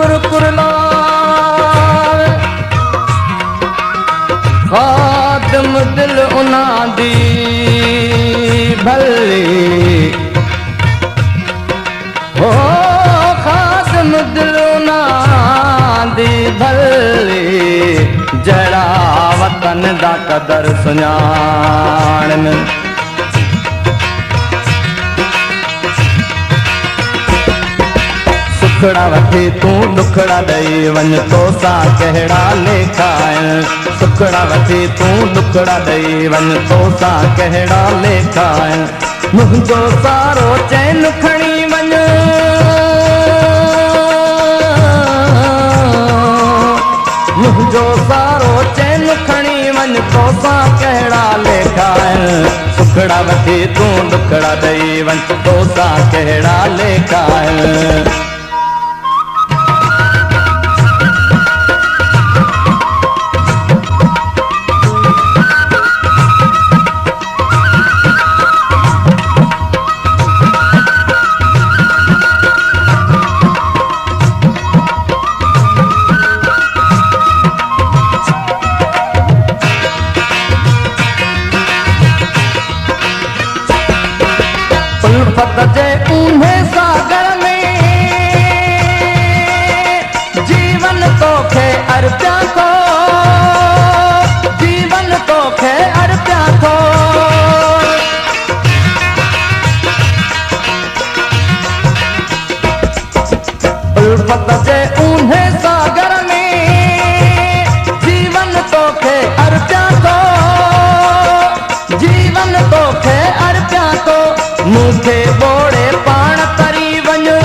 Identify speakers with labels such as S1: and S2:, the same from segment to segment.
S1: कुरकुरलावे खादम दिल उन्हां दी भली हो खादम दिल उन्हां दी भली जड़ा वतन दा कदर सुञाणन सुखड़ा वठी तू दुखड़ा दई वन तो सा कहड़ा लेखा सुखड़ा वठी तू दुखड़ा दई वन तो सा कहड़ा लेखा मुंहिंजो सारो चैन खणी वन मुंहिंजो सारो चैन खणी वन तो सा कहड़ा लेखा सुखड़ा वठी तू दुखड़ा दई वन तो सा कहड़ा लेखा उल्फत जे ऊन्हे सागर में जीवन तोखे अर्पिया थो जीवन तोखे अर्पिया थो उल्फत जे ऊन्हे सागर में जीवन तोखे अर्पिया थो जीवन तोखे अर्पिया थो मूंखे बोड़े पाण तरी वञो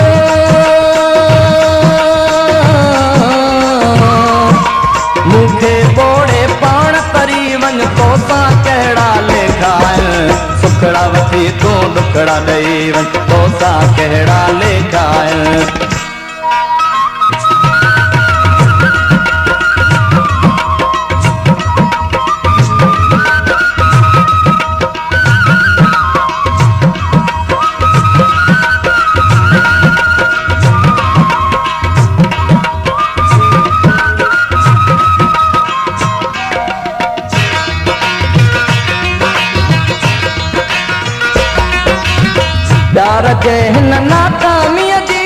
S1: मूंखे बोड़े पाण तरी वञ तोसां कहिड़ा लेखा सुखड़ा वठी तूं दुखड़ा ॾेई वञ तोसां कहिड़ा लेखा प्यार जे हिन नाकामीअ जी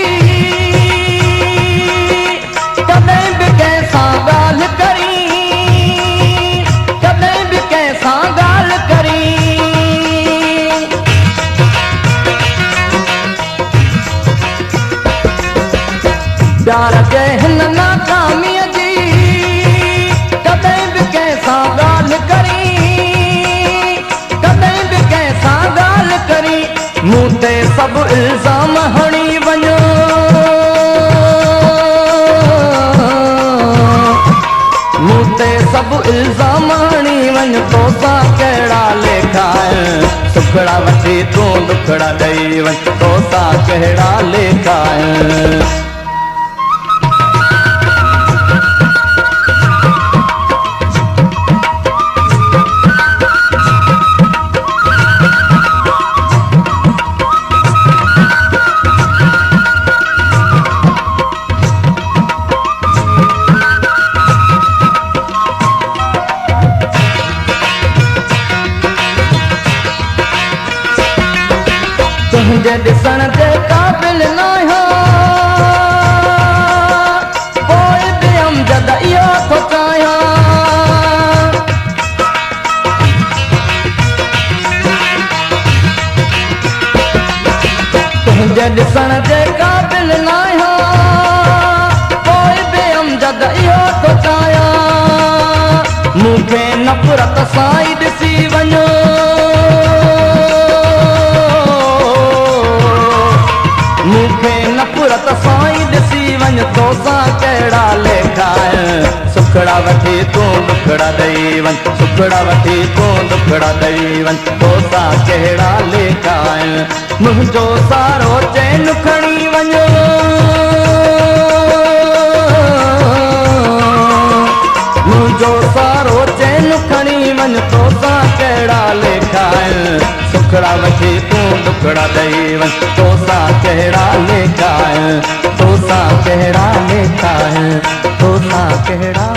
S1: कॾहिं बि कंहिंसां ॻाल्हि करी कॾहिं बि कंहिंसां ॻाल्हि करी प्यार जे हिन नाकामीअ जी कॾहिं बि कंहिंसां ॻाल्हि करी कॾहिं बि कंहिंसां ॻाल्हि करी मूं ते सभु इल्ज़ाम हणी वञो मूं ते सभु इल्ज़ाम हणी वञ तोसां कहिड़ा लेखा सुखड़ा वठी तूं दुखड़ा ॾेई वञ तोसां कहिड़ा लेखा तुंहिंजे ॾिसण जे क़ाबिल न आहियां पोइ बि अमजद इहो थो चाहियां तुंहिंजे ॾिसण जे क़ाबिल न आहियां पोइ बि अमजद इहो थो चाहियां मूंखे नफ़रत सां ई ॾिसी वञो मूंखे नफ़रत सां ई ॾिसी वञ तोसां कहिड़ा लेखा सुखड़ा वठी तूं दुखड़ा ॾेई वञ सुखड़ा वठी तूं दुखड़ा ॾेई वञ तोसां कहिड़ा लेखा मुंहिंजो सारो चैन खणी वञो मुंहिंजो सारो चैन खणी वञ तोसां कहिड़ा लेखा सुखड़ा वठी तूं दुखड़ा ॾेई वञ तोसां कहिड़ा लेखा तोसां कहिड़ा लेखा आहिनि, तोसां कहिड़ा